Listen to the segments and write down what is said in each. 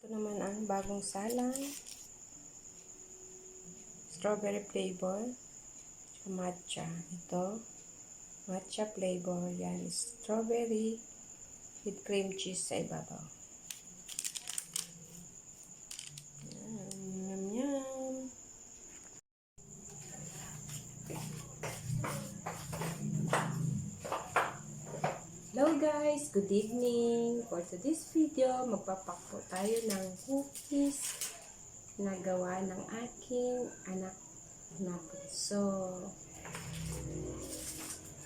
Ito naman ang bagong salang. Strawberry flavor. Matcha. Ito. Matcha flavor. Yan. Strawberry with cream cheese sa ibabaw. Yum, yum. Hello guys! Good evening! For today's video, magpapak po tayo ng cookies na gawa ng aking anak na bunso.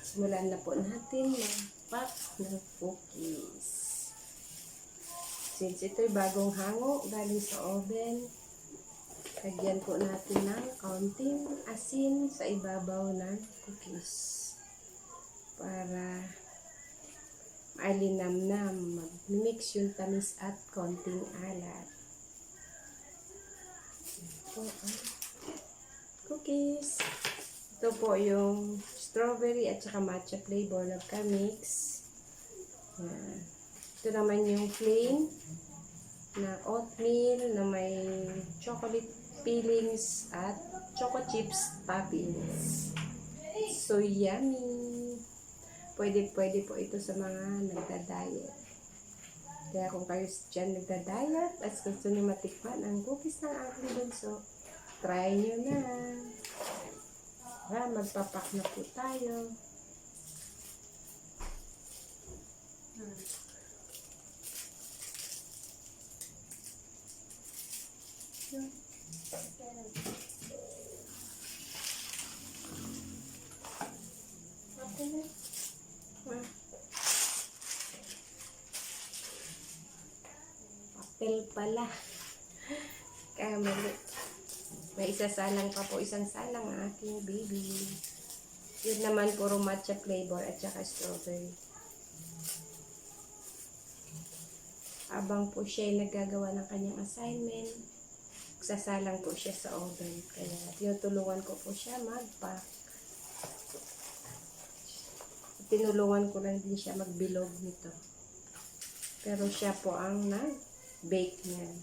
Simulan na po natin mag-pack ng cookies. Since ito'y bagong hango, galing sa oven, lagyan po natin ng kaunting asin sa ibabaw ng cookies para maalinamnam, mag-mix yung tamis at konting alat. Ito ang cookies. Ito po yung strawberry at saka matcha flavor na ka-mix. Yan. Ito naman yung plain na oatmeal na may chocolate fillings at choco chips toppings. So yummy! Pwede po ito sa mga nagda-diet. Kaya kung kayo dyan nagda-diet at gusto nyo matikman ang cookies ng aking bunso, try nyo na. Magpapak na po tayo. Papel pala. Kaya may isasalang pa po, isang salang ang aking baby. Yun naman puro matcha flavor at saka strawberry. Habang po siya ay naggagawa ng kanyang assignment, sasalang po siya sa oven. Kaya tinutulungan ko po siya mag-pack. Tinulungan ko lang din siya magbilog nito. Pero siya po ang nag-bake niyan.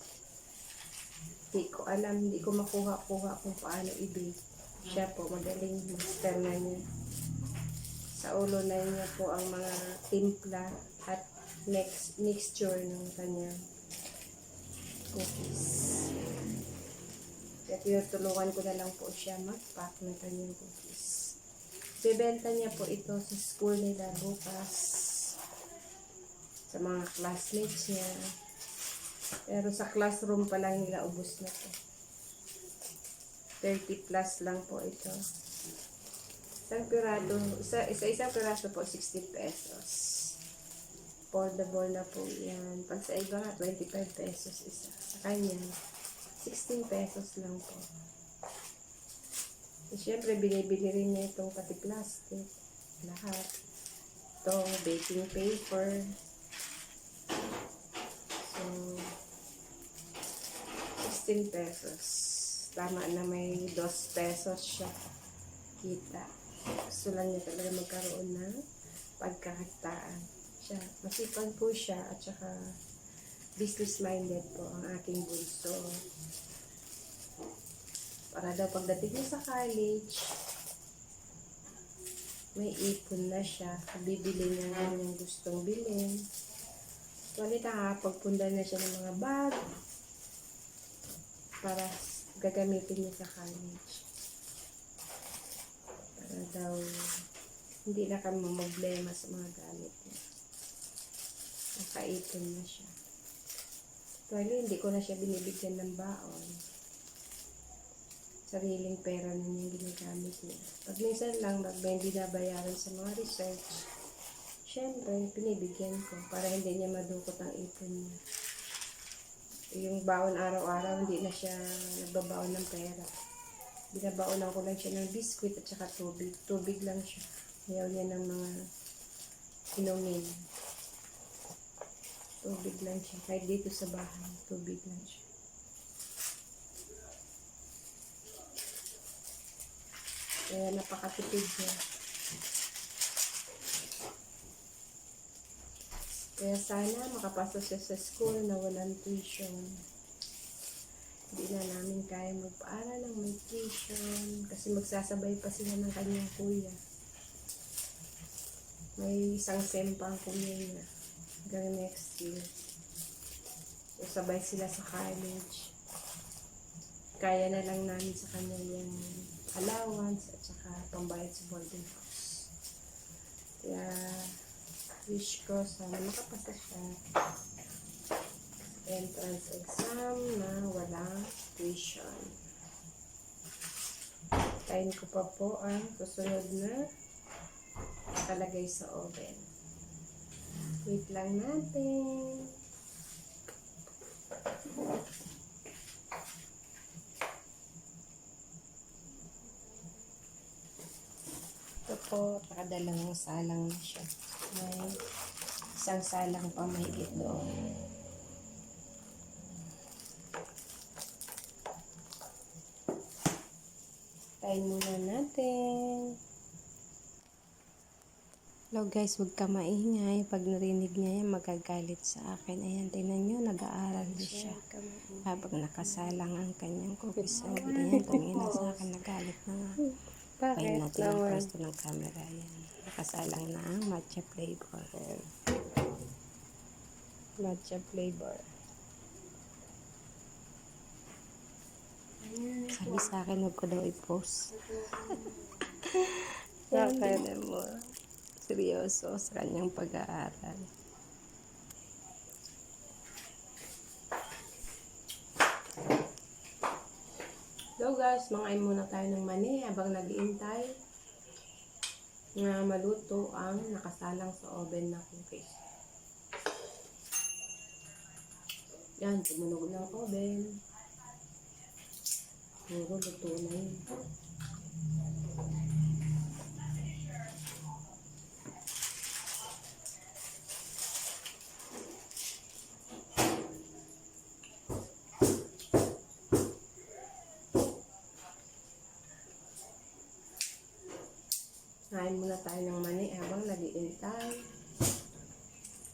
Hindi ko alam, hindi ko makuha-kuha kung paano i-bake. Siya po, magaling master na niya. Sa ulo na niya po ang mga timpla at mixture ng kanyang cookies. Kaya tinutulungan ko na lang po siya mag-pack ng kanyang cookies. Bibenta niya po ito sa school nila bukas sa mga classmates niya. Pero sa classroom pa lang nila ubos na to. 30 plus lang po ito. Isang piraso po 60 pesos. Foldable na po yan. Pag sa iba nga 25 pesos isa. Sa kanya 16 pesos lang po. Siyempre, binibili rin niya itong pati plastic. Lahat. Itong baking paper. So, 16 pesos. Tama na may 2 pesos siya. Kita. Gusto lang niya talaga magkaroon ng pagkakakitaan. Siya, masipag po siya at saka business-minded po ang aking bunso. Para daw pagdating niya sa college, may ipon na siya. Bibili niya ng yung gustong bilhin. Tuwalit pagpunda na siya ng mga bag para gagamitin niya sa college. Para daw hindi na kami problema sa mga gamit niya. Nakaipon na siya. Tuwalit hindi ko na siya binibigyan ng baon. Sariling pera na niya ginagamit niya. Pag minsan lang, may binabayaran sa mga research, syempre, pinibigyan ko para hindi niya madukot ang ipon niya. Yung baon araw-araw, hindi na siya nagbabaon ng pera. Binabaonan ko lang siya ng biskwit at saka tubig. Tubig lang siya. Ayaw niya ng mga inumin. Tubig lang siya. Kahit dito sa bahay, tubig lang siya. Kaya napakatipid niya. Kaya sana makapasok siya sa school na walang tuition. Hindi na namin kaya magpaaral ng may tuition kasi magsasabay pa sila ng kanyang kuya. May isang sem pa ang kuya niya hanggang next year. So, sabay sila sa college. Kaya na lang namin sa kanya yung allowance at saka pambayad sa boarding house. Kaya wish ko sana makapasa siya entrance exam na walang tuition. Kain ko pa po ang susunod na nakalagay sa oven. Wait lang natin. Ito po, nakadalawang salang na siya. May isang salang pa mahigit doon. Tayin muna natin. Hello guys, huwag ka maingay. Pag narinig niya yan, magagalit sa akin. Ayan, tingnan nyo, nag-aaral din siya. Habang nakasalang ang kanyang cookies. Sabi na yan, tumingin na sa akin, nagalit na nga. Pahin natin ang pwesto ng camera. Yan. Nakasalang na ang matcha flavor. Matcha flavor. Sabi sa akin, huwag ko daw i-post. Sabi mo, seryoso sa kanyang pag-aaral. So guys, mangain muna tayo ng mani habang nag-iintay na maluto ang nakasalang sa oven na cookies. Yan, tumunog ng oven. Puro luto na yun. Kain muna tayo ng mani habang nag-iintay.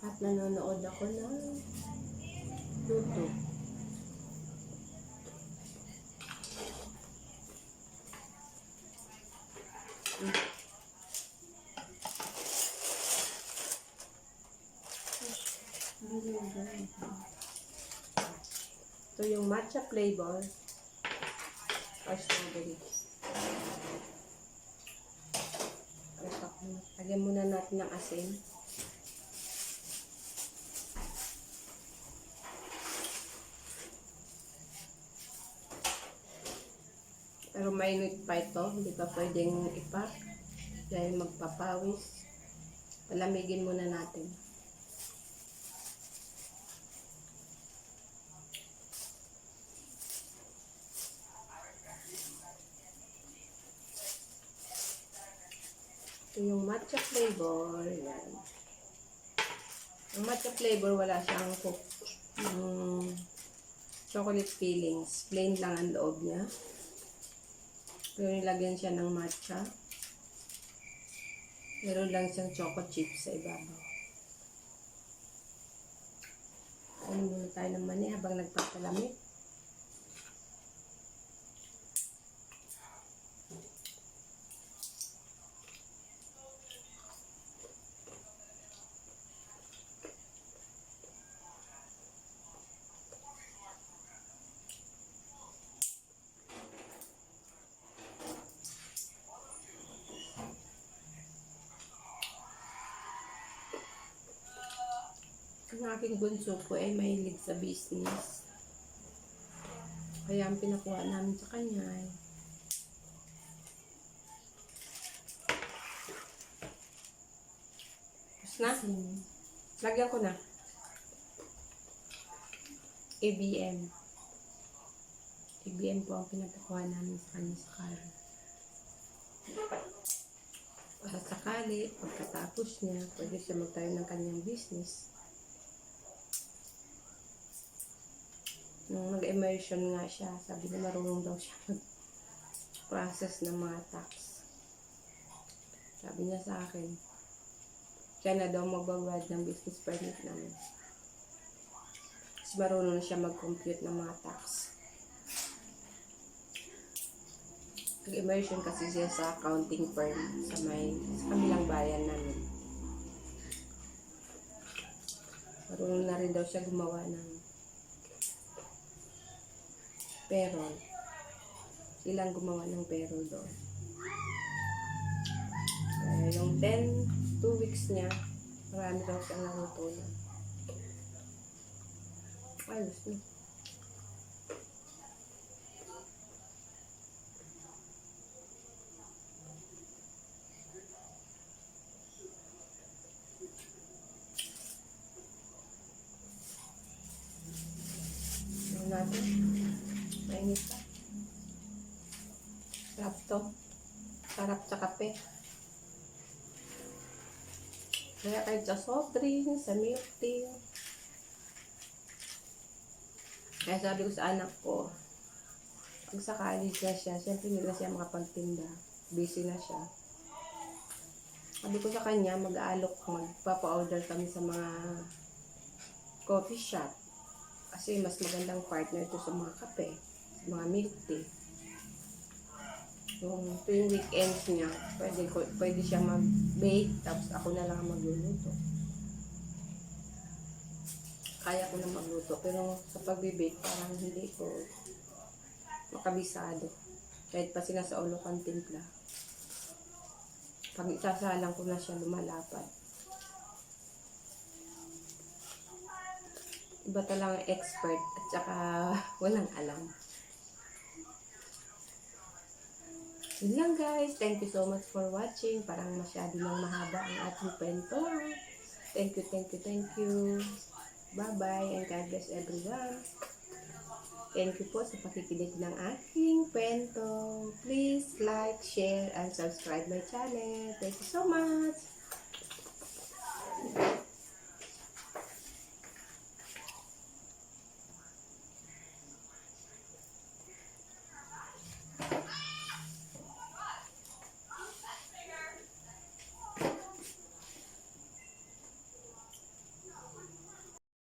At nanonood ako ng YouTube. Ito yung matcha flavor or strawberry. Lagyan muna natin ng asin. Pero mainit pa ito, hindi pa pwedeng ipak dahil magpapawis. Palamigin muna natin. Ito yung matcha flavor. Yan. Ang matcha flavor, wala siyang chocolate fillings. Plain lang ang loob niya. Pero nilagyan siya ng matcha. Meron lang siyang choco chips sa ibabaw. Ano muna tayo ng mani habang nagpapalamig. Ang aking bunso po ay mahilig sa business. Kaya ang pinakuha namin sa kanya ay na? Lagyan ko na. ABM. ABM po ang pinapakuha namin sa kanya sa car. Para sakali, pagkatapos niya, pwede siya magtayo ng kanyang business. Nung nag-immersion nga siya, sabi niya marunong daw siya mag-process ng mga tax. Sabi niya sa akin, Siya na daw magbabayad ng business permit namin. Kasi marunong na siya mag-compute ng mga tax. Nag-immersion kasi siya sa accounting firm sa kabilang bayan namin. Marunong na rin daw siya gumawa ng payroll. Silang gumawa ng payroll doon. Yung 2 weeks niya, marami daw siyang natutunan. Ayos na. Ano natin? Mainit pa. Sarap to. Sarap sa kape. Kaya kahit sa soft drink, sa milk tea. Kaya sabi ko sa anak ko, pag sa college na siya, siyempre hindi na siya makapagtinda. Busy na siya. Sabi ko sa kanya, magpapa-order kami sa mga coffee shop. Kasi mas magandang partner ito sa mga kape, sa mga milk tea. Yung tuwing weekends niya, pwede siya mag-bake, tapos ako na lang ang magluluto. Kaya ko na magluto, pero sa pag-bake, parang hindi ko makabisado. Kahit pa sinasaulo kang timpla. Pag isasalang ko na siya, lumalapad. Iba talagang expert at saka walang alam. Yun lang guys. Thank you so much for watching. Parang masyado nang mahaba ang ating kwento. Thank you. Bye-bye and God bless everyone. Thank you po sa pakikinig ng aking kwento. Please like, share, and subscribe my channel. Thank you so much.